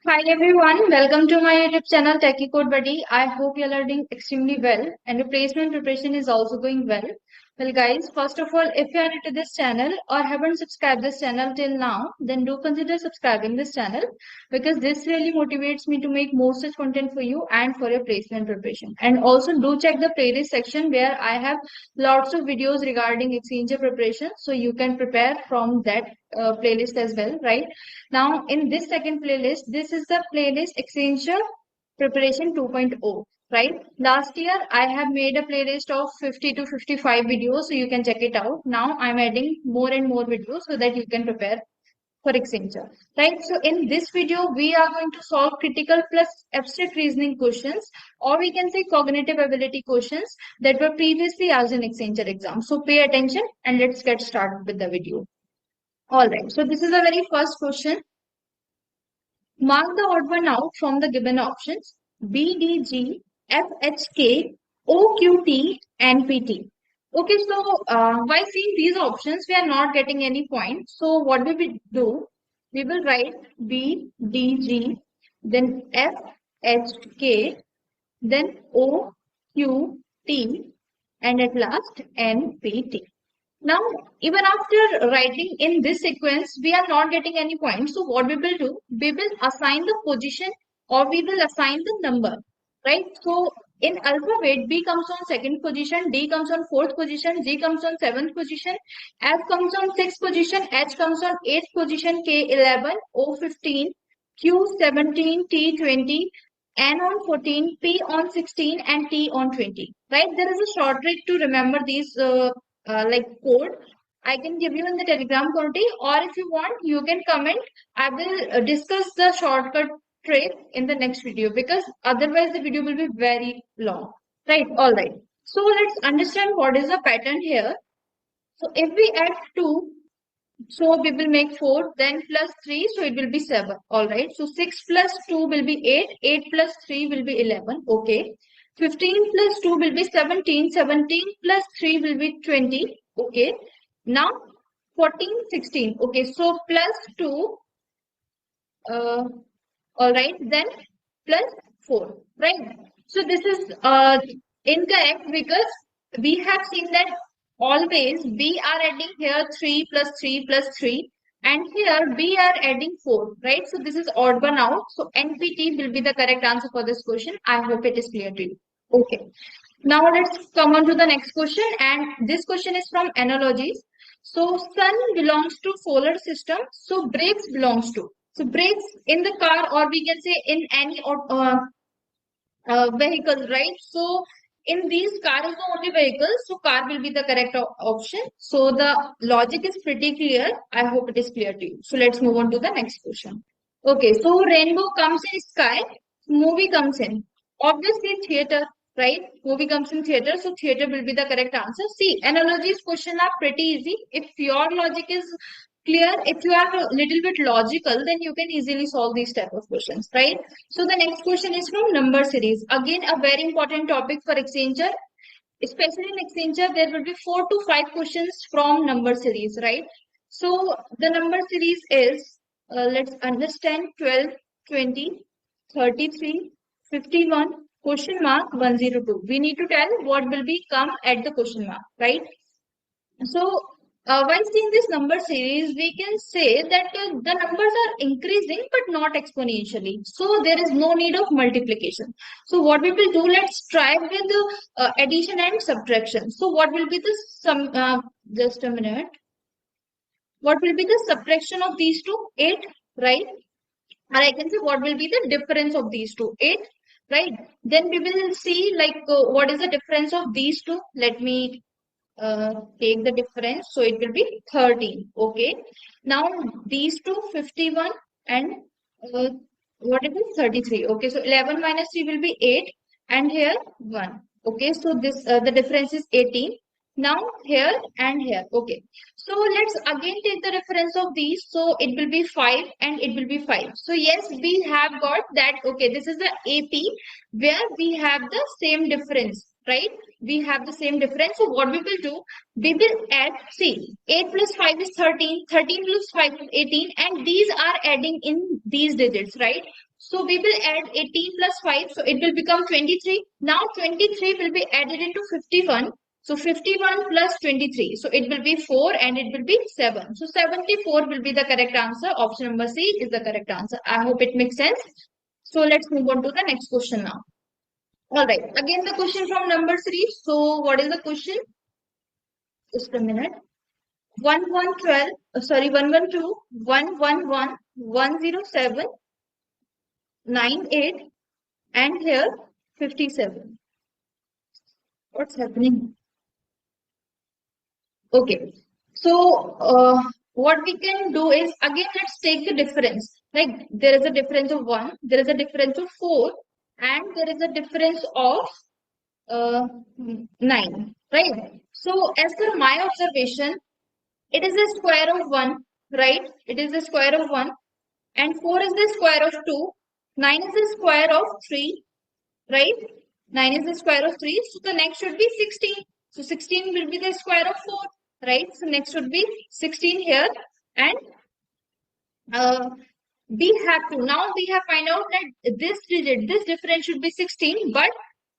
Hi everyone, welcome to my YouTube channel Techie Code Buddy. I hope you all are doing extremely well and your placement preparation is also going well. Well guys, first of all, if you are new to this channel or haven't subscribed this channel till now, then do consider subscribing this channel because this really motivates me to make more such content for you and for your placement preparation. And also do check the playlist section where I have lots of videos regarding Accenture preparation so you can prepare from that playlist as well, right? Now, in this second playlist, this is the playlist Accenture Preparation 2.0, right? Last year, I have made a playlist of 50 to 55 videos, so you can check it out. Now, I'm adding more and more videos so that you can prepare for Accenture, right? So, in this video, we are going to solve critical plus abstract reasoning questions, or we can say cognitive ability questions that were previously asked in Accenture exam. So, pay attention and let's get started with the video. All right, so this is the very first question. Mark the odd one out from the given options B, D, G, F, H, K, O, Q, T, and P, T. Okay, so by seeing these options, we are not getting any point. So what will we do? We will write B, D, G, then F, H, K, then O, Q, T, and at last N, P, T. Now, even after writing in this sequence, we are not getting any points. So what we will do, we will assign the position or we will assign the number, right? So in alphabet, B comes on second position, D comes on fourth position, G comes on seventh position, F comes on sixth position, H comes on eighth position, K 11, O 15, Q 17, T 20, N on 14, P on 16, and T on 20, right? There is a short trick to remember these like code. I can give you in the Telegram community, or if you want, you can comment. I will discuss the shortcut trick in the next video because otherwise the video will be very long. Right? All right. So let's understand what is the pattern here. So if we add 2, so we will make 4, then plus 3, so it will be 7. All right. So 6 plus 2 will be 8, 8 plus 3 will be 11. Okay. 15 plus 2 will be 17, 17 plus 3 will be 20. Okay. Now 14, 16. Okay. So plus 2, all right. Then plus 4. Right. So this is incorrect because we have seen that always we are adding here 3 plus 3 plus 3 and here we are adding 4, right? So this is odd one out. So NPT will be the correct answer for this question. I hope it is clear to you. Okay. Now let's come on to the next question, and this question is from analogies. So sun belongs to solar system. So brakes belongs to. So brakes in the car, or we can say in any vehicles, right? So in these, car is the only vehicle, so car will be the correct option. So the logic is pretty clear. I hope it is clear to you. So let's move on to the next question. Okay, so rainbow comes in sky, movie comes in. Obviously theater, right? Movie comes in theater, so theater will be the correct answer. See, analogies question are pretty easy. If your logic is clear, if you are a little bit logical, then you can easily solve these type of questions, right? So the next question is from number series. Again, a very important topic for Accenture. Especially in Accenture, there will be 4 to 5 questions from number series, right? So the number series is, let's understand 12, 20, 33, 51, question mark 102. We need to tell what will be come at the question mark, right? So, while seeing this number series, we can say that the numbers are increasing but not exponentially. So, there is no need of multiplication. So, what we will do, let's try with the addition and subtraction. So, what will be the sum? Just a minute. What will be the subtraction of these two? 8, right? Or I can say what will be the difference of these two? 8, right? Then we will see like what is the difference of these two. Let me take the difference, so it will be 13. Okay, now these two 51 and what it is 33. Okay, so 11 minus 3 will be 8 and here 1. Okay, so this the difference is 18 now here and here. Okay, so let's again take the reference of these, so it will be 5 and it will be 5. So yes, we have got that. Okay, this is the AP where we have the same difference, right? We have the same difference. So what we will do, we will add, see, 8 plus 5 is 13, 13 plus 5 is 18, and these are adding in these digits, right? So we will add 18 plus 5. So it will become 23. Now 23 will be added into 51. So 51 plus 23. So it will be 4 and it will be 7. So 74 will be the correct answer. Option number C is the correct answer. I hope it makes sense. So let's move on to the next question now. All right. Again, the question from number 3. So what is the question? Just a minute. 1112, sorry, 112, 111, 107, 98, and here 57. What's happening? Okay. So, what we can do is, again, let's take the difference. Like, there is a difference of 1, there is a difference of 4, and there is a difference of uh, 9, right? So, as per my observation, it is the square of 1, right? It is the square of 1, and 4 is the square of 2, 9 is the square of 3, right? 9 is the square of 3, so the next should be 16. So 16 will be the square of 4, right? So next should be 16 here, and uh, we have to, now we have find out that this digit, this difference should be 16, but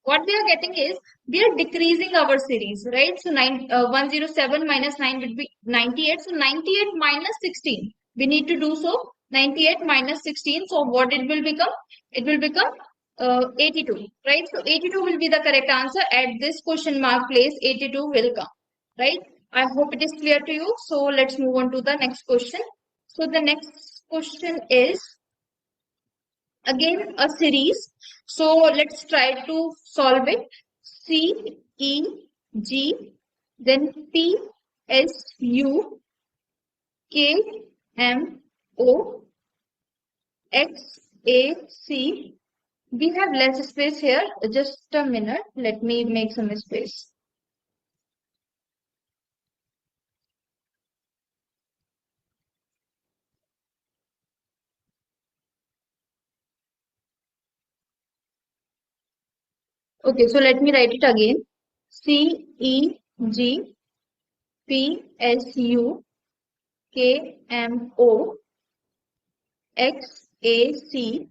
what we are getting is, we are decreasing our series, right? So 107 minus 9 will be 98. So 98 minus 16. We need to do so. 98 minus 16. So what it will become? It will become 82, right? So 82 will be the correct answer. At this question mark place, 82 will come, right? I hope it is clear to you. So let's move on to the next question. So the next question is again a series. So let's try to solve it. C, E, G, then P, S, U, K, M, O, X, A, C. We have less space here. Just a minute. Let me make some space. Okay, so let me write it again. C, E, G, P, S, U, K, M, O, X, A, C,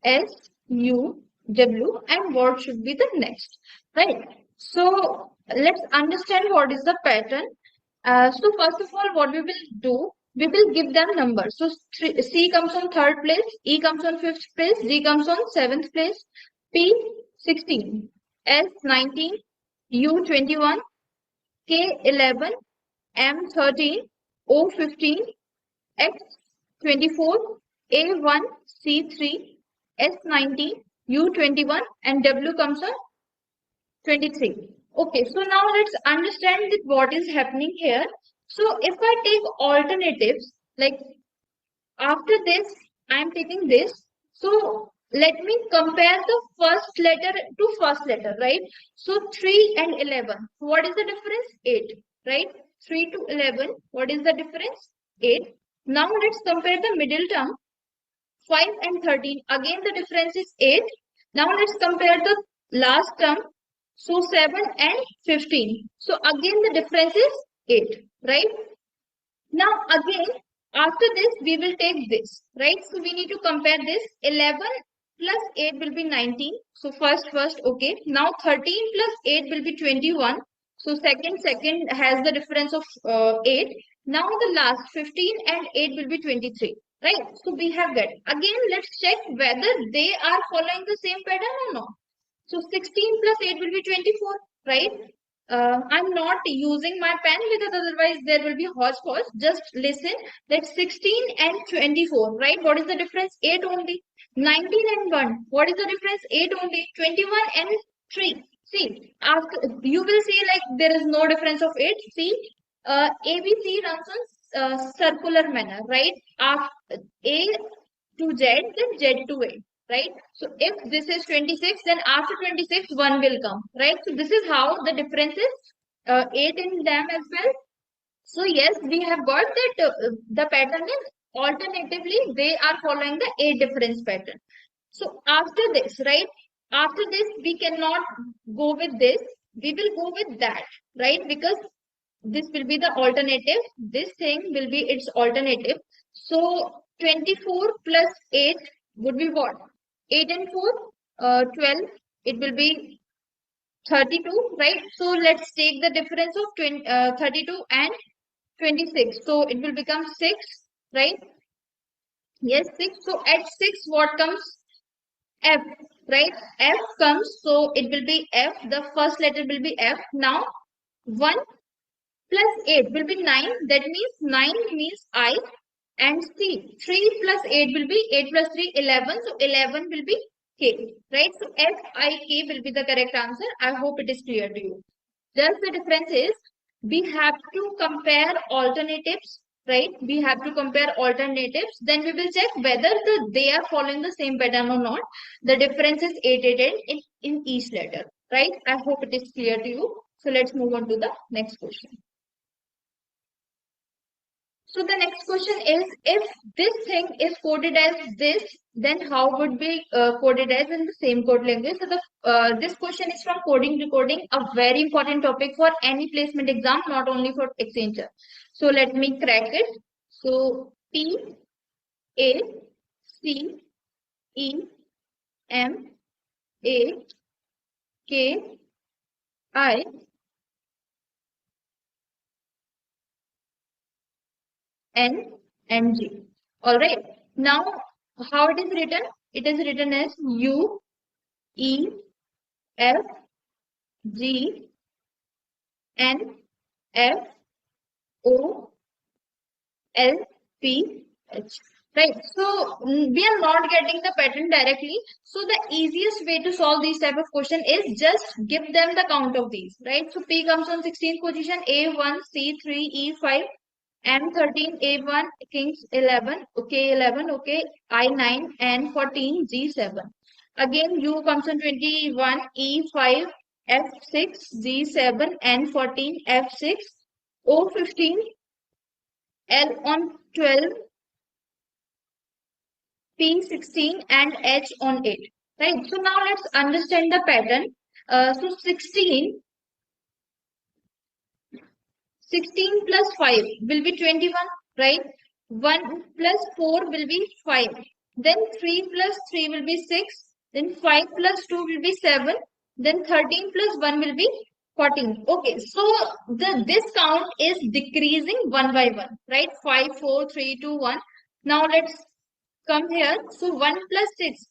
S, U, W, and what should be the next, right? So let's understand what is the pattern. So first of all, what we will do, we will give them numbers. So C comes on third place, E comes on fifth place, G comes on seventh place, P 16, S 19, U 21, K 11, M 13, O 15, X 24, A1, C3, S19, U21, and W comes on 23. Okay, so now let's understand that what is happening here. So if I take alternatives, like after this, I am taking this. So let me compare the first letter to first letter, right? So 3 and 11. What is the difference? 8, right? 3 to 11. What is the difference? 8. Now let's compare the middle term. 5 and 13. Again, the difference is 8. Now let's compare the last term. So 7 and 15. So again, the difference is 8, right? Now again, after this, we will take this, right? So we need to compare this. 11 plus 8 will be 19. So first, okay. Now 13 plus 8 will be 21. So second has the difference of 8. Now the last 15 and 8 will be 23, right? So we have that. Again, let's check whether they are following the same pattern or not. So 16 plus 8 will be 24, right? I'm not using my pen because otherwise there will be hodgepodge. Just listen. That's 16 and 24, right? What is the difference? 8 only. 19 and 1. What is the difference? 8 only. 21 and 3. See, after you will see like there is no difference of 8. See, ABC runs on circular manner, right? After A to Z, then Z to A, right? So if this is 26, then after 26, 1 will come, right? So this is how the difference is 8 in them as well. So yes, we have got that the pattern is alternatively, they are following the 8 difference pattern. So after this, right? After this, we cannot go with this. We will go with that, right? Because this will be the alternative. This thing will be its alternative. So 24 plus 8 would be what? 8 and 4, 12. It will be 32, right? So let's take the difference of 32 and 26. So it will become 6, right? Yes, 6. So at 6, what comes? F, right? F comes. So it will be F. The first letter will be F. Now, 1 plus 8 will be 9. That means 9 means I. And C, 3 plus 8 will be 8 plus 3, 11. So 11 will be K, right? So F, I, K will be the correct answer. I hope it is clear to you. Just the difference is we have to compare alternatives, right? We have to compare alternatives. Then we will check whether they are following the same pattern or not. The difference is 8, 8, 8 in each letter, right? I hope it is clear to you. So let's move on to the next question. So the next question is, if this thing is coded as this, then how would be coded as in the same code language? So this question is from coding recording, a very important topic for any placement exam, not only for Accenture. So let me crack it. So P A C E M A K I N and G. All right. Now, how it is written? It is written as U E F G N F O L P H. Right. So we are not getting the pattern directly. So the easiest way to solve these type of question is just give them the count of these. Right. So P comes on 16th position, A1, C3, E5, M13, A1, Kings 11, okay 11, okay I9, and 14, G7. Again, U comes on 21, E5, F6, G7, N14, F6, O15, L on 12, P16, and H on 8. Right. So now let's understand the pattern. So 16 plus 5 will be 21, right? 1 plus 4 will be 5. Then 3 plus 3 will be 6. Then 5 plus 2 will be 7. Then 13 plus 1 will be 14. Okay, so this count is decreasing one by one, right? 5, 4, 3, 2, 1. Now let's come here. So 1 plus 6,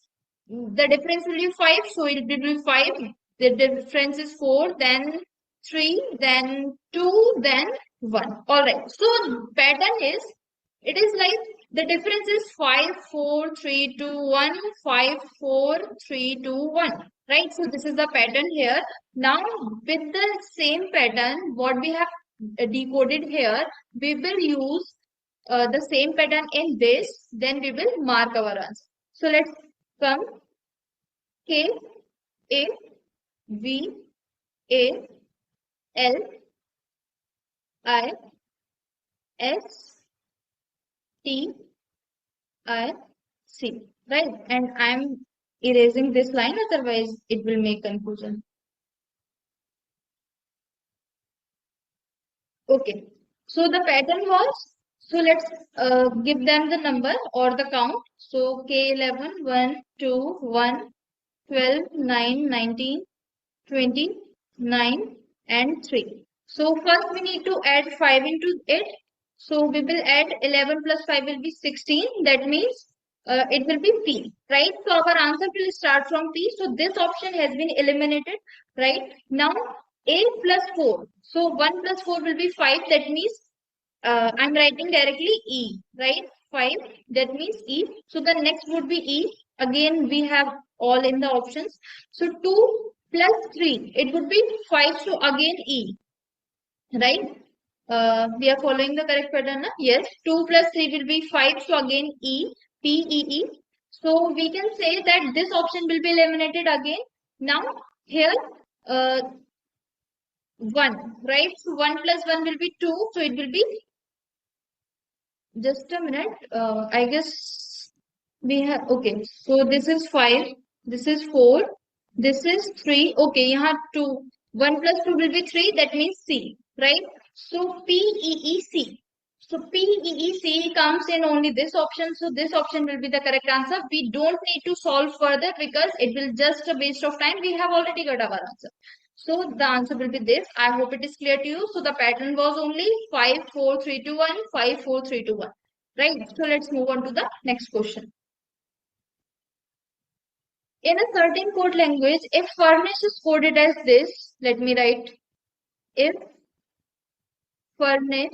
the difference will be 5. So it will be 5. The difference is 4, then 3, then 2, then 1. Alright. So pattern is, it is like the difference is 5, 4, 3, 2, 1, 5, 4, 3, 2, 1. Right. So this is the pattern here. Now with the same pattern, what we have decoded here, we will use the same pattern in this, then we will mark our answer. So let's come K A V A L I S T I C, right? And I'm erasing this line, otherwise it will make confusion. Okay, so the pattern was, so let's give them the number or the count. So K11, 1, 2, 1, 12, 9, 19, 20, 9, and 3. So first we need to add 5 into it. So we will add 11 plus 5 will be 16. That means it will be P, right? So our answer will start from P. So this option has been eliminated, right? Now A plus 4. So 1 plus 4 will be 5. That means I'm writing directly E, right? 5. That means E. So the next would be E. Again, we have all in the options. So 2 plus 3. It would be 5. So again E, right? We are following the correct pattern. Yes. 2 plus 3 will be 5. So again E, P, E, E. So we can say that this option will be eliminated again. Now here 1, right? So 1 plus 1 will be 2. So it will be, just a minute. I guess we have, okay. So this is 5. This is 4. This is 3. Okay, you have 2. 1 plus 2 will be 3. That means C, right? So P, E, E, C. So PEEC comes in only this option. So this option will be the correct answer. We don't need to solve further because it will just a waste of time. We have already got our answer. So the answer will be this. I hope it is clear to you. So the pattern was only 5, 4, 3, 2, 1, 5, 4, 3, 2, 1. Right. So let's move on to the next question. In a certain code language, if furnish is coded as this, let me write. If furnish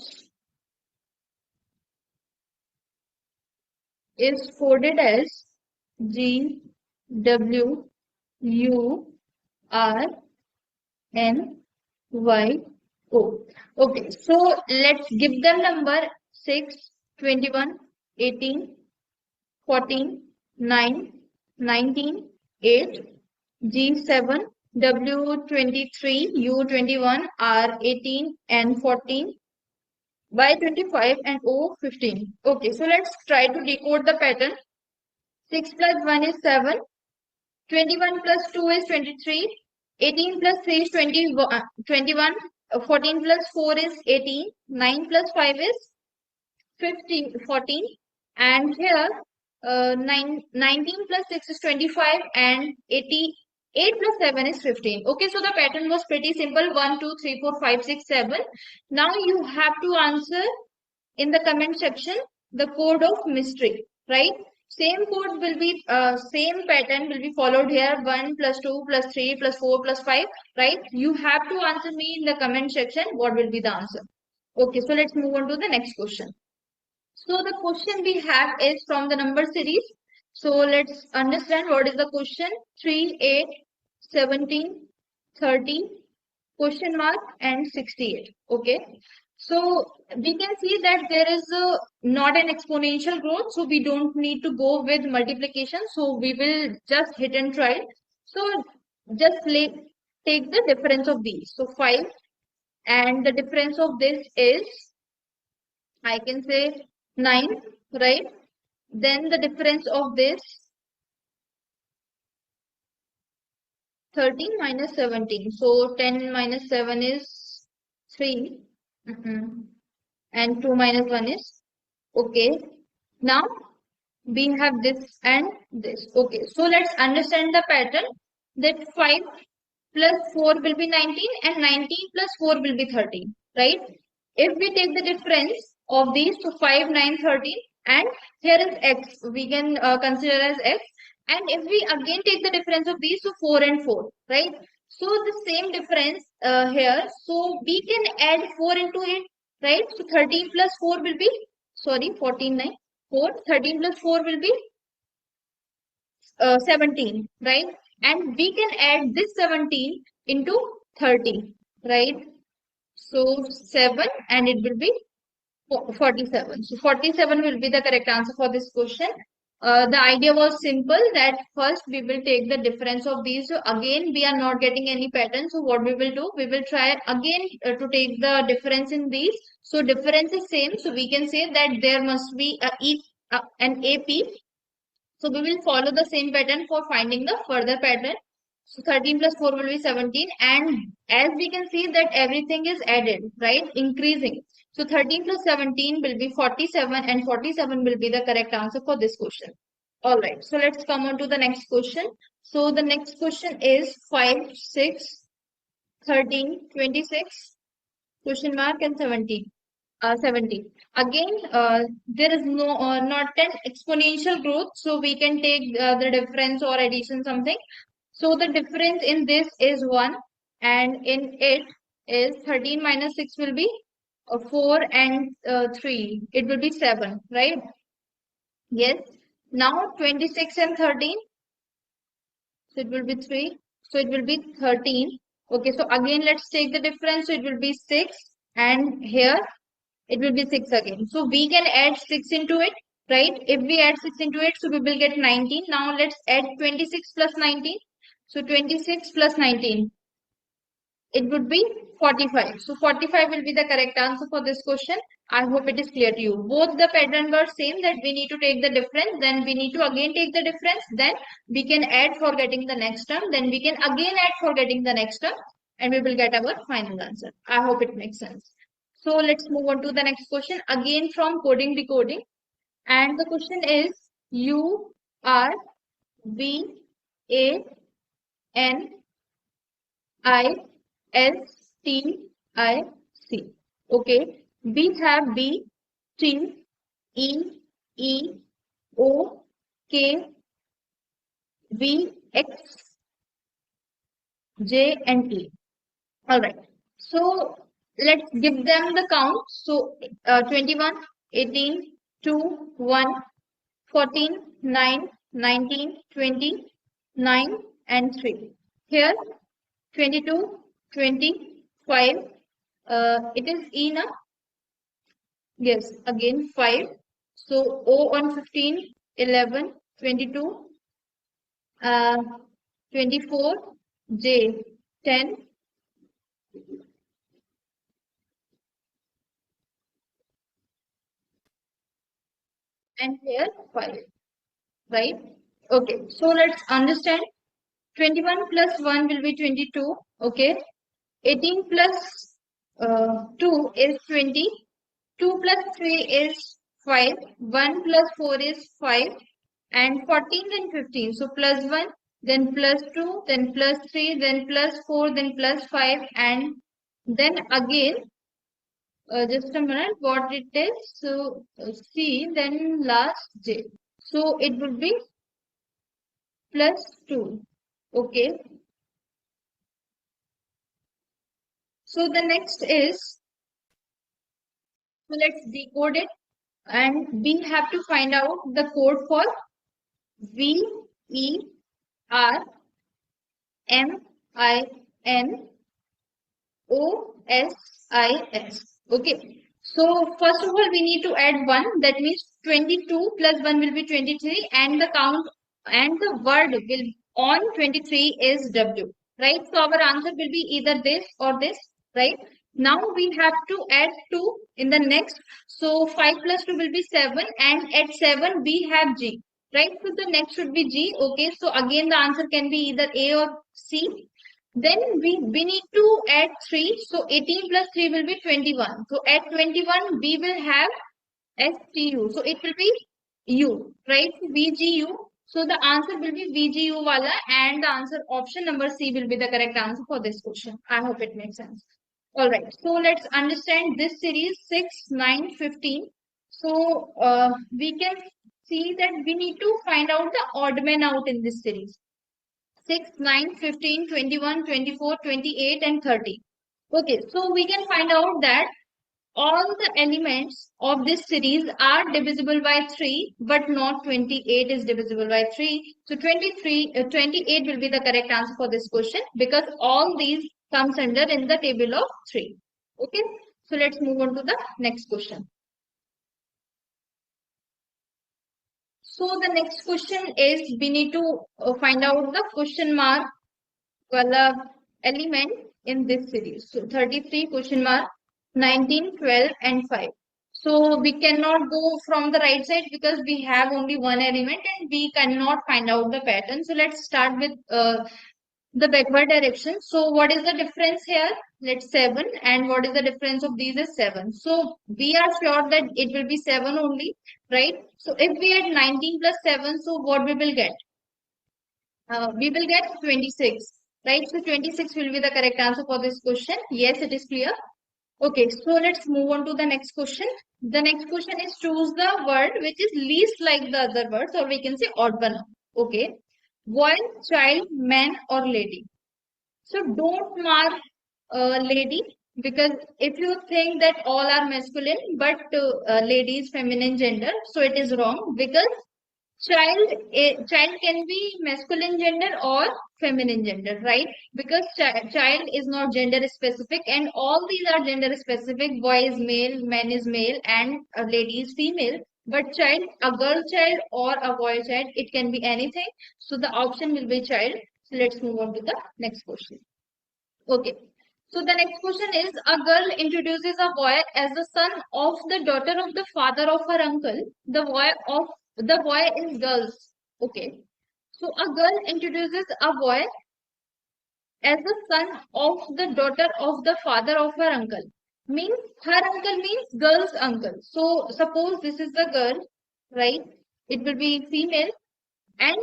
is coded as G W U R N Y O. Okay, so let's give them number 6, 21, 18, 14, 9, 19, 8, G7, W23, U21, R18, N14, Y25 and O15. Okay, so let's try to decode the pattern. 6 plus 1 is 7. 21 plus 2 is 23. 18 plus 3 is 21. 14 plus 4 is 18. 9 plus 5 is 14. And here 19 plus 6 is 25 and 88 plus 7 is 15. Okay, so the pattern was pretty simple. 1, 2, 3, 4, 5, 6, 7. Now you have to answer in the comment section the code of mystery, right? Same code will be, same pattern will be followed here. 1 plus 2 plus 3 plus 4 plus 5, right? You have to answer me in the comment section what will be the answer. Okay, so let's move on to the next question. So the question we have is from the number series. So let's understand what is the question. 3, 8, 17, 30, question mark and 68. Okay. So we can see that there is not an exponential growth. So we don't need to go with multiplication. So we will just hit and try. So just take the difference of these. So 5 and the difference of this is, I can say 9, right? Then the difference of this 13 minus 17. So 10 minus 7 is 3. And 2 minus 1 is okay. Now we have this and this. Okay. So let's understand the pattern that 5 plus 4 will be 19 and 19 plus 4 will be 13. Right? If we take the difference of these to 5, 9, 13 and here is x, we can consider as x. And if we again take the difference of these to 4 and 4, right? So the same difference here. So we can add 4 into it, right? So 13 plus 4 will be, sorry, 14, 9, 4. 13 plus 4 will be 17, right? And we can add this 17 into 30, right? So 7 and it will be 47. So 47 will be the correct answer for this question. The idea was simple that first we will take the difference of these. So again, we are not getting any pattern. So what we will do, we will try again to take the difference in these. So difference is same. So we can say that there must be an AP. So we will follow the same pattern for finding the further pattern. So 13 plus 4 will be 17. And as we can see that everything is added, right? Increasing. So 13 plus 17 will be 47 and 47 will be the correct answer for this question. All right. So let's come on to the next question. So the next question is 5, 6, 13, 26, question mark and 17. 70. Again, there is not an exponential growth. So we can take the difference or addition something. So the difference in this is 1 and in it is 13 minus 6 will be 4 and 3. It will be 7, right? Yes. Now 26 and 13. So it will be 3. So it will be 13. Okay. So again, let's take the difference. So it will be 6 and here it will be 6 again. So we can add 6 into it, right? If we add 6 into it, so we will get 19. Now let's add 26 plus 19. So 26 plus 19, it would be 45. So 45 will be the correct answer for this question. I hope it is clear to you. Both the pattern were same, that we need to take the difference, then we need to again take the difference, then we can add for getting the next term, then we can again add for getting the next term, and we will get our final answer. I hope it makes sense. So let's move on to the next question again from coding decoding. And the question is U R B A N I S T I C. Okay. We have B T E E O K V X J and T. All right. So let's give them the count. So 21, 18, 2, 1, 14, 9, 19, 20, 9 and 3. Here 22, 25. It is E now. Yes, again 5. So O on 15, 11, 22, uh, 24, J 10, and here 5. Right? Okay, so let's understand. 21 plus 1 will be 22. Okay. 18 plus 2 is 20. 2 plus 3 is 5. 1 plus 4 is 5. And 14 then 15. So plus 1, then plus 2, then plus 3, then plus 4, then plus 5. And then again, just a minute, what it is. So C, then last J. So it would be plus 2. Okay. So the next is, so let's decode it, and we have to find out the code for V E R M I N O S I S. Okay. So first of all, we need to add 1. That means 22 plus 1 will be 23, and the count and the word will on 23 is W. Right. So our answer will be either this or this. Right. Now we have to add 2 in the next. So 5 plus 2 will be 7, and at 7 we have G. Right. So the next should be G. Okay. So again the answer can be either A or C. Then we need to add 3. So 18 plus 3 will be 21. So at 21 we will have STU. So it will be U, right? VGU. So the answer will be VGU wala, and the answer option number C will be the correct answer for this question. I hope it makes sense. All right. So let's understand this series 6, 9, 15. So we can see that we need to find out the odd man out in this series. 6, 9, 15, 21, 24, 28 and 30. Okay, so we can find out that all the elements of this series are divisible by 3, but not 28 is divisible by 3. So 28 will be the correct answer for this question, because all these comes under in the table of 3. Okay, so let's move on to the next question. So the next question is, we need to find out the question mark element in this series. So 33 question mark, 19, 12 and 5. So we cannot go from the right side because we have only one element and we cannot find out the pattern. So let's start with the backward direction. So what is the difference here? Let's 7, and what is the difference of these is 7. So we are sure that it will be 7 only, right? So if we add 19 plus 7, so what we will get? We will get 26, right? So 26 will be the correct answer for this question. Yes, it is clear. Okay, so let's move on to the next question. The next question is, choose the word which is least like the other words, or we can say odd one. Okay. Boy, child, man or lady. So don't mark lady, because if you think that all are masculine but lady is feminine gender, so it is wrong, because child can be masculine gender or feminine gender, right? Because child is not gender specific, and all these are gender specific. Boy is male, man is male, and a lady is female. But child, a girl child or a boy child, it can be anything. So the option will be child. So let's move on to the next question. Okay. So the next question is, a girl introduces a boy as the son of the daughter of the father of her uncle. The boy is girls. Okay. So a girl introduces a boy as the son of the daughter of the father of her uncle. Means her uncle means girl's uncle. So suppose this is the girl, right? It will be female and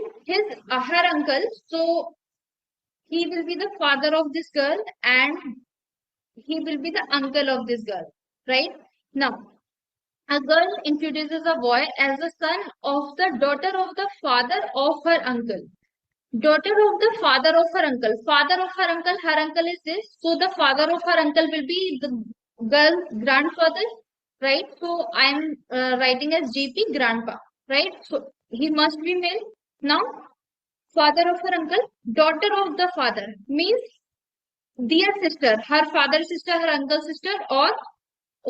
her uncle. So he will be the father of this girl and he will be the uncle of this girl, right? Now, a girl introduces a boy as the son of the daughter of the father of her uncle. Daughter of the father of her uncle. Father of her uncle is this. So the father of her uncle will be the girl's grandfather, right? So I am writing as GP grandpa, right? So he must be male. Now, father of her uncle, daughter of the father means dear sister, her father's sister, her uncle's sister, or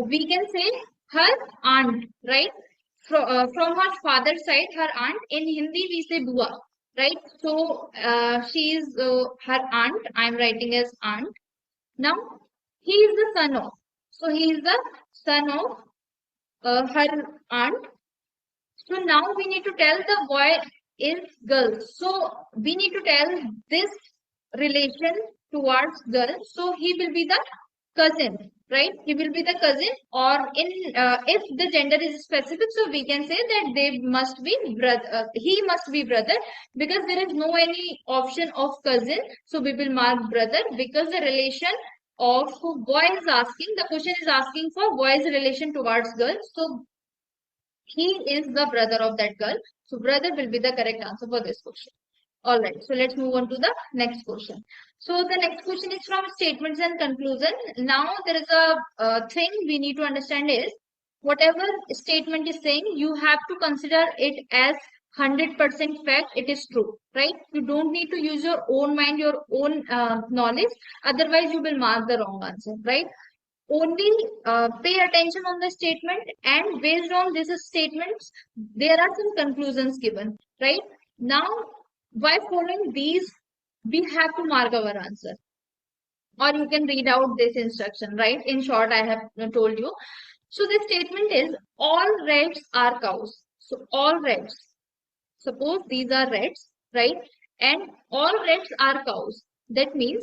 we can say her aunt, right? From her father's side, her aunt. In Hindi, we say bua, right? So she is her aunt. I'm writing as aunt. Now, he is the son of. So he is the son of her aunt. So now we need to tell the boy is girl. So we need to tell this relation towards girl. So he will be the cousin, right? He will be the cousin, or in if the gender is specific, so we can say that they must be brother. He must be brother because there is no any option of cousin. So we will mark brother because the relation of boy is asking. The question is asking for boy's relation towards girl. So he is the brother of that girl. So brother will be the correct answer for this question. All right. So let's move on to the next question. So the next question is from statements and conclusion. Now there is a thing we need to understand is whatever statement is saying, you have to consider it as 100% fact. It is true, right? You don't need to use your own mind, your own knowledge. Otherwise, you will mark the wrong answer, right? Only pay attention on the statement, and based on these statements there are some conclusions given, right? Now by following these we have to mark our answer, or you can read out this instruction, right? In short, I have told you. So the statement is all reds are cows. So all reds, suppose these are reds, right? And all reds are cows. That means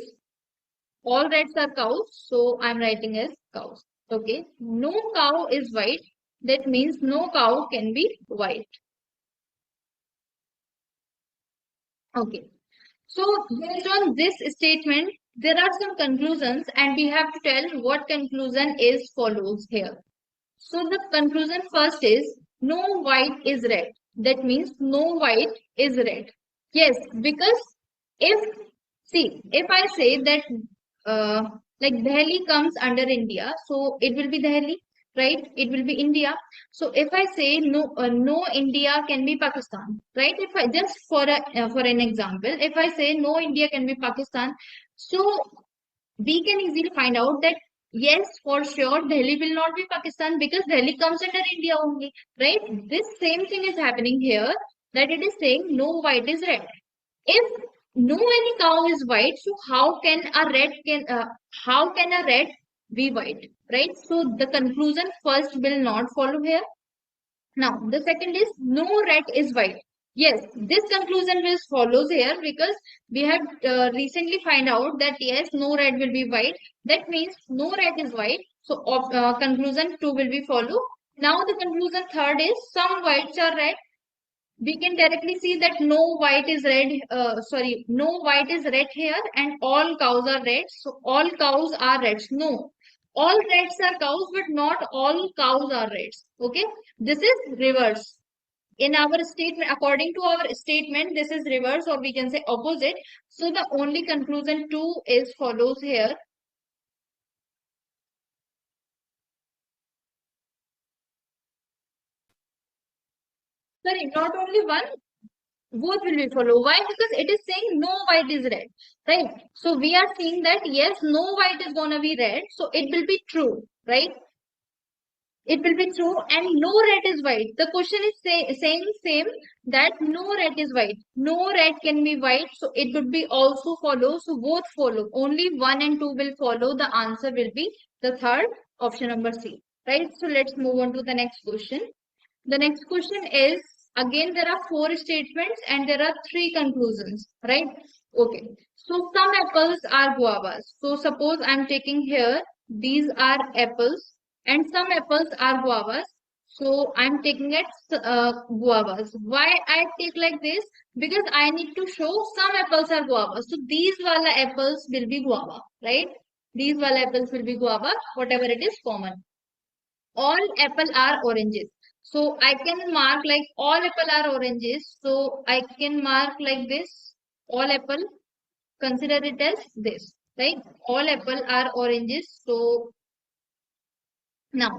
all reds are cows, so I'm writing as cows. Okay. No cow is white. That means no cow can be white. Okay. So based on this statement, there are some conclusions, and we have to tell what conclusion is follows here. So the conclusion first is no white is red. That means no white is red. Yes, because if if I say that uh, like Delhi comes under India, so it will be Delhi, right? It will be India. So if I say no India can be Pakistan, right? If I just for an example, if I say no India can be Pakistan, so we can easily find out that yes, for sure, Delhi will not be Pakistan because Delhi comes under India only, right? This same thing is happening here, that it is saying no white is red. If no any cow is white, so how can a red be white, right? So the conclusion first will not follow here. Now, the second is no red is white. Yes, this conclusion will follows here because we have recently find out that yes, no red will be white. That means no red is white. So, conclusion 2 will be follow. Now, the conclusion third is some whites are red. We can directly see that no white is red. No white is red here, and all cows are red. So, all cows are reds. No, all reds are cows, but not all cows are reds. Okay, this is reverse. In our statement, according to our statement, this is reverse, or we can say opposite. So the only conclusion 2 is follows here. Sorry, not only one, both will be follow. Why? Because it is saying no white is red, right? So we are seeing that yes, no white is gonna be red, so it will be true, right? It will be true, and no red is white. The question is saying same, that no red is white. No red can be white, so it would be also follow. So both follow. Only 1 and 2 will follow. The answer will be the third option number C. Right. So let's move on to the next question. The next question is again there are 4 statements and there are 3 conclusions. Right. Okay. So some apples are guavas. So suppose I'm taking here these are apples, and some apples are guavas. So I'm taking it guavas. Why I take like this? Because I need to show some apples are guavas. So these wala apples will be guava, right? These wala apples will be guava, whatever it is common. All apple are oranges. So I can mark like all apple are oranges. So I can mark like this. All apple, consider it as this, right? All apple are oranges. So now,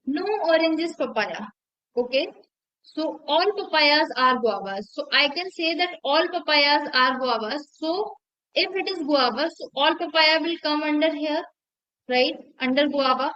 no oranges papaya. Okay. So all papayas are guavas. So I can say that all papayas are guavas. So if it is guava, so all papaya will come under here, right? Under guava.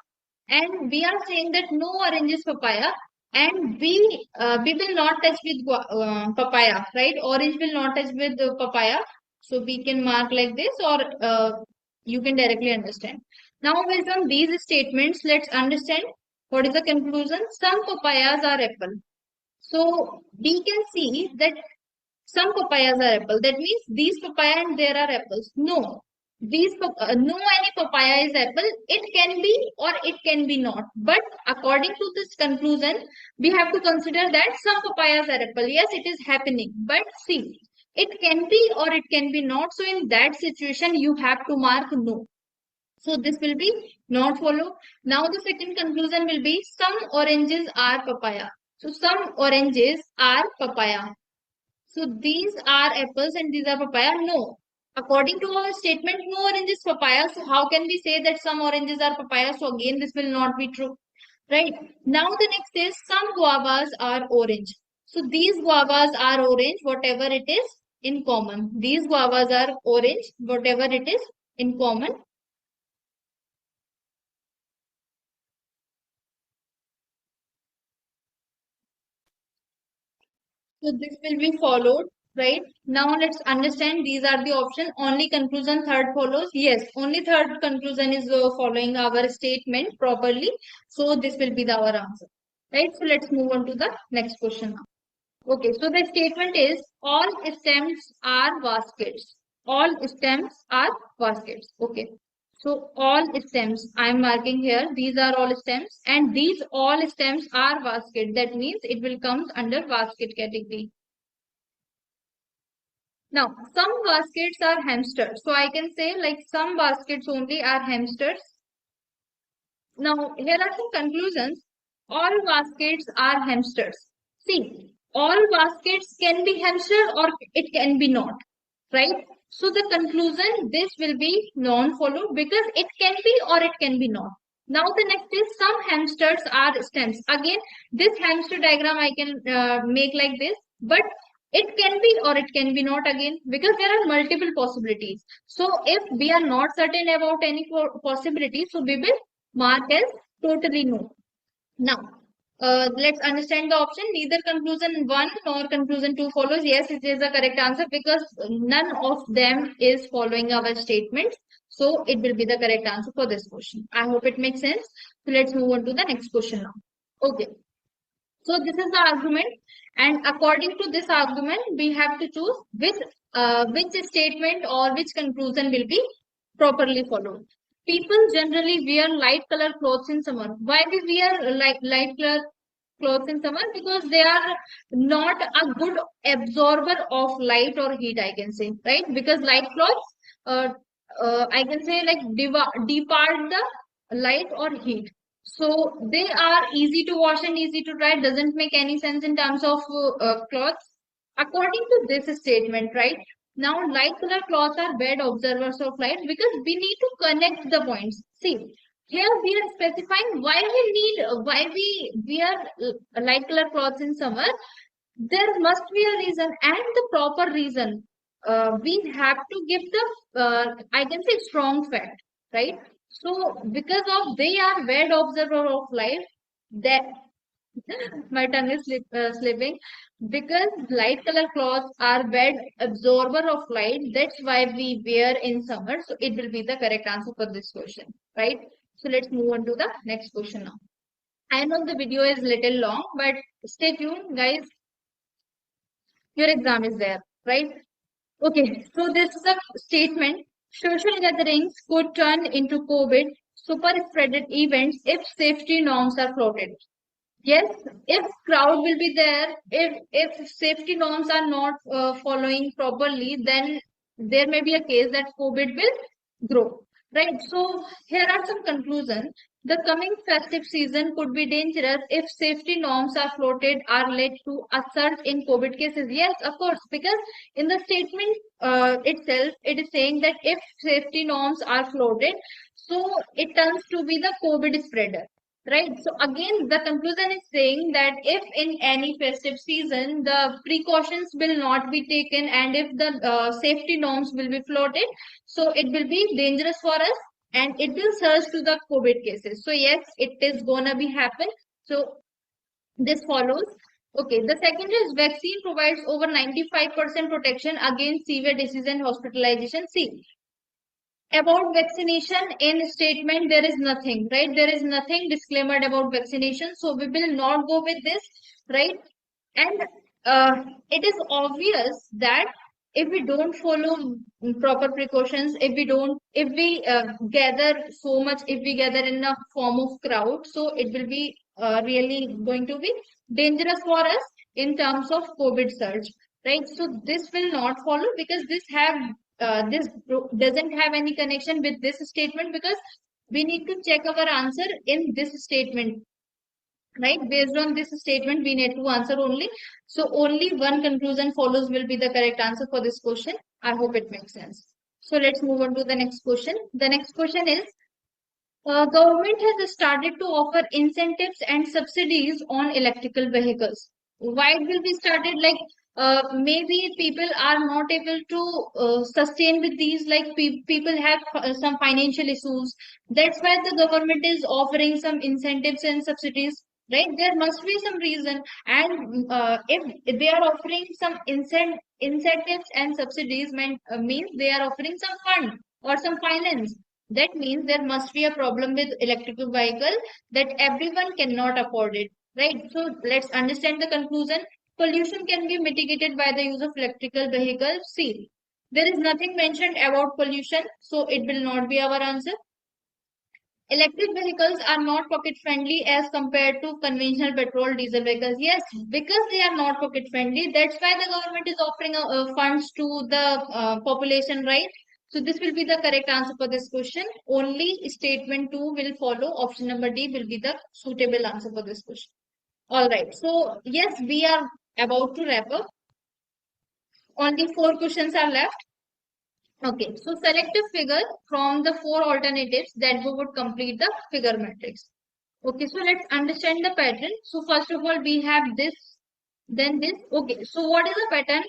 And we are saying that no oranges papaya. And we will not touch with papaya, right? Orange will not touch with papaya. So we can mark like this, or you can directly understand. Now, based on these statements, let's understand what is the conclusion. Some papayas are apple. So we can see that some papayas are apple. That means these papaya and there are apples. No, no any papaya is apple. It can be or it can be not. But according to this conclusion, we have to consider that some papayas are apple. Yes, it is happening. But see, it can be or it can be not. So in that situation, you have to mark no. So this will be not follow. Now the second conclusion will be some oranges are papaya. So some oranges are papaya. So these are apples and these are papaya. No. According to our statement, no orange is papaya. So how can we say that some oranges are papaya? So again, this will not be true. Right. Now the next is some guavas are orange. So these guavas are orange, whatever it is in common. These guavas are orange, whatever it is in common. So this will be followed, right? Now let's understand these are the option. Only conclusion third follows. Yes, only third conclusion is following our statement properly. So this will be our answer, right? So let's move on to the next question now. Okay, so the statement is all stems are baskets. All stems are baskets. Okay. So all stems, I am marking here. These are all stems, and these all stems are basket. That means it will come under basket category. Now, some baskets are hamsters. So I can say like some baskets only are hamsters. Now, here are some conclusions. All baskets are hamsters. See, all baskets can be hamster or it can be not. Right? So the conclusion, this will be non-followed because it can be or it can be not. Now the next is some hamsters are stems. Again, this hamster diagram I can make like this, but it can be or it can be not again because there are multiple possibilities. So if we are not certain about any possibility, so we will mark as totally no. Now, let's understand the option. Neither conclusion 1 nor conclusion 2 follows. Yes, it is the correct answer because none of them is following our statements. So, it will be the correct answer for this question. I hope it makes sense. So, let's move on to the next question now. Okay. So, this is the argument. And according to this argument, we have to choose which statement or which conclusion will be properly followed. People generally wear light color clothes in summer. Why we wear light color clothes in summer? Because they are not a good absorber of light or heat, I can say, right? Because light clothes, uh, I can say like depart the light or heat. So they are easy to wash and easy to dry. Doesn't make any sense in terms of clothes. According to this statement, right? Now, light color cloths are bad observers of light because we need to connect the points. See, here we are specifying why we wear light color clothes in summer. There must be a reason and the proper reason. We have to give the, I can say, strong fact, right? So, because of they are bad observer of light, that my tongue is slipping because light color cloths are bad absorber of light. That's why we wear in summer. So it will be the correct answer for this question, right? So let's move on to the next question now. I know the video is little long, but stay tuned, guys. Your exam is there, right? Okay, so this is a statement. Social gatherings could turn into COVID. super spreaded events if safety norms are floated. Yes, if crowd will be there, if safety norms are not following properly, then there may be a case that COVID will grow. Right. So here are some conclusions. The coming festive season could be dangerous if safety norms are floated are led to a surge in COVID cases. Yes, of course, because in the statement itself, it is saying that if safety norms are floated, so it turns to be the COVID spreader. Right. So again, the conclusion is saying that if in any festive season the precautions will not be taken and if the safety norms will be floated, so it will be dangerous for us and it will surge to the COVID cases. So yes, it is gonna be happen. So this follows. Okay, the second is vaccine provides over 95% protection against severe disease and hospitalization. See, about vaccination in statement there is nothing, right? There is nothing disclaimer about vaccination, so we will not go with this, right? And it is obvious that if we don't follow proper precautions, if we gather so much, if we gather in a form of crowd, so it will be really going to be dangerous for us in terms of COVID surge, right? So this will not follow because doesn't have any connection with this statement, because we need to check our answer in this statement, right? Based on this statement we need to answer only, so only one conclusion follows will be the correct answer for this question. I hope it makes sense. So let's move on to the next question. The next question is, government has started to offer incentives and subsidies on electrical vehicles. Why it will be started? Like maybe people are not able to sustain with these. Like people have some financial issues. That's why the government is offering some incentives and subsidies. Right? There must be some reason, and if they are offering some incentives and subsidies, means they are offering some fund or some finance. That means there must be a problem with electrical vehicle, that everyone cannot afford it, right? So let's understand the conclusion. Pollution can be mitigated by the use of electrical vehicles. See, there is nothing mentioned about pollution, so it will not be our answer. Electric vehicles are not pocket friendly as compared to conventional petrol diesel vehicles. Yes, because they are not pocket friendly, that's why the government is offering funds to the population, right? So this will be the correct answer for this question. Only statement 2 will follow. Option number D will be the suitable answer for this question. All right. So yes, we are about to wrap up. Only 4 questions are left. Okay, so select a figure from the 4 alternatives that would complete the figure matrix. Okay, so let's understand the pattern. So first of all, we have this, then this. Okay, so what is the pattern?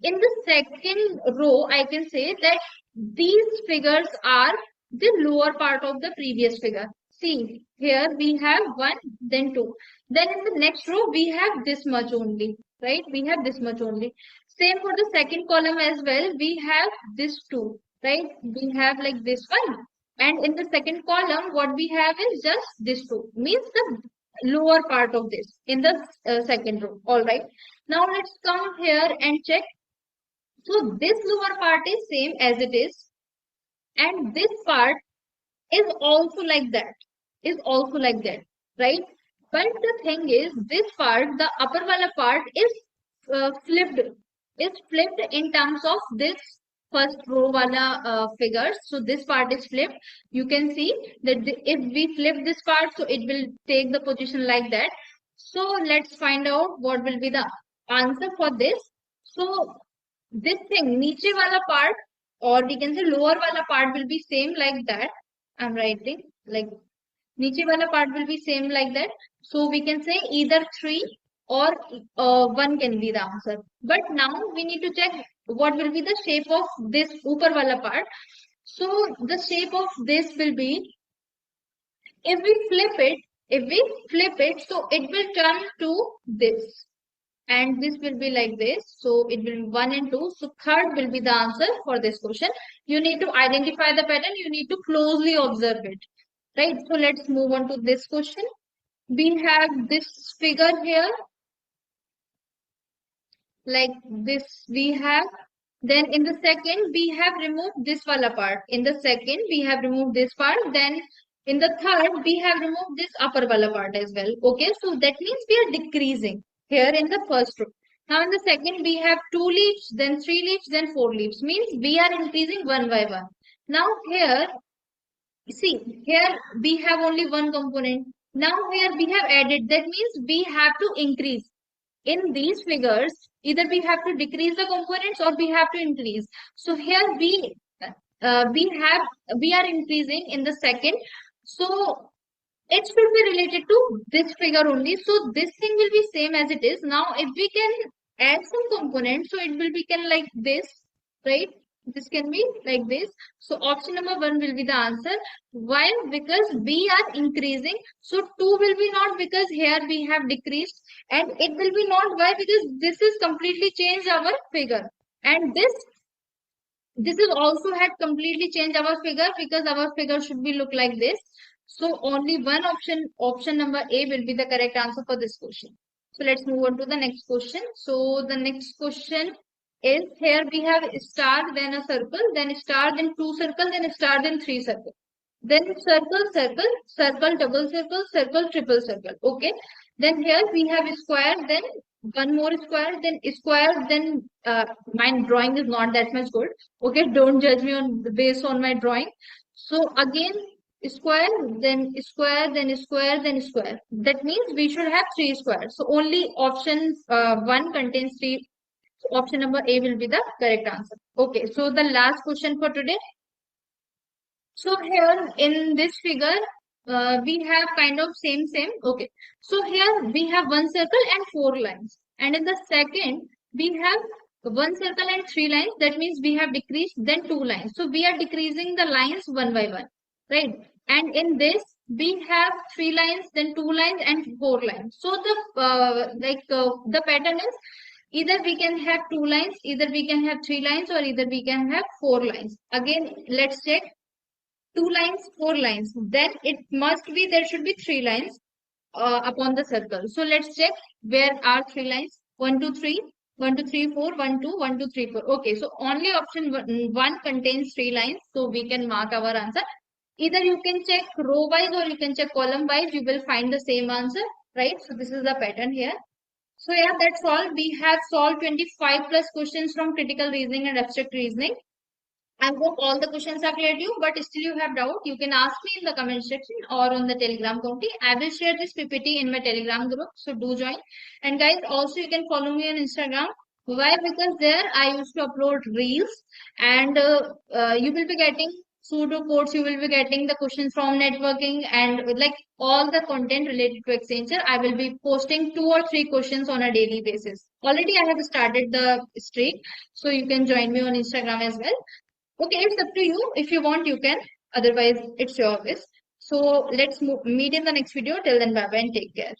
In the second row, I can say that these figures are the lower part of the previous figure. See, here we have 1, then 2. Then in the next row, we have this much only, right? We have this much only. Same for the second column as well. We have this 2, right? We have like this one. And in the second column, what we have is just this 2. Means the lower part of this in the second row. All right. Now let's come here and check. So this lower part is same as it is, and this part is also like that, right? But the thing is, this part, the upper wala part flipped, is flipped in terms of this first row wala figures. So this part is flipped. You can see that if we flip this part, so it will take the position like that. So let's find out what will be the answer for this. So this thing, niche wala part, or we can say lower wala part, will be same like that. I'm writing like niche wala part will be same like that. So we can say either 3 or 1 can be the answer. But now we need to check what will be the shape of this upper wala part. So the shape of this will be, if we flip it, so it will turn to this. And this will be like this. So it will be 1 and 2. So third will be the answer for this question. You need to identify the pattern. You need to closely observe it. Right. So let's move on to this question. We have this figure here. Like this we have. Then in the second, we have removed this wala part. In the second, we have removed this part. Then in the third, we have removed this upper wala part as well. Okay, so that means we are decreasing here in the first row. Now in the second, we have 2 leaves, then 3 leaves, then 4 leaves. Means we are increasing one by one. Now here, see, here we have only one component. Now here we have added. That means we have to increase. In these figures, either we have to decrease the components or we have to increase. So here we are increasing in the second. So it should be related to this figure only. So this thing will be same as it is. Now if we can add some components, so it will become like this, right? This can be like this. So option number 1 will be the answer. Why? Because we are increasing. So 2 will be not, because here we have decreased, and it will be not. Why? Because this is completely changed our figure, and this is also had completely changed our figure, because our figure should be look like this. So only one option number A will be the correct answer for this question. So let's move on to the next question. So the next question is, here we have a star, then a circle, then a star, then 2 circles, then a star, then 3 circles. Then circle, circle, circle, double circle, circle, triple circle. Okay. Then here we have a square, then one more square, then square, then my drawing is not that much good. Okay, don't judge me on based on my drawing. So again, square, then square, then square, then square. That means we should have 3 squares. So only option 1 contains 3. So option number A will be the correct answer. Okay, so the last question for today. So here in this figure, we have kind of same. Okay. So here we have one circle and 4 lines. And in the second, we have one circle and 3 lines. That means we have decreased then 2 lines. So we are decreasing the lines one by one, right? And in this, we have 3 lines, then 2 lines and 4 lines. So the pattern is, either we can have 2 lines, either we can have 3 lines, or either we can have 4 lines. Again, let's check. 2 lines, 4 lines. Then it must be, there should be 3 lines upon the circle. So let's check where are 3 lines. 1, 2, 3, 1, 2, 3, 4, 1, 2, 1, 2, 3, 4. Okay, so only option 1 contains 3 lines. So we can mark our answer. Either you can check row wise or you can check column wise. You will find the same answer, right? So this is the pattern here. So yeah, that's all. We have solved 25 plus questions from critical reasoning and abstract reasoning. I hope all the questions are clear to you, but still you have doubt, you can ask me in the comment section or on the Telegram community. I will share this PPT in my Telegram group, so do join. And guys, also you can follow me on Instagram. Why? Because there I used to upload reels, and you will be getting pseudo codes, you will be getting the questions from networking, and like all the content related to Accenture. I will be posting 2 or 3 questions on a daily basis. Already I have started the streak, so you can join me on Instagram as well. Okay, it's up to you. If you want, you can. Otherwise, it's your wish. So let's meet in the next video. Till then, bye bye and take care.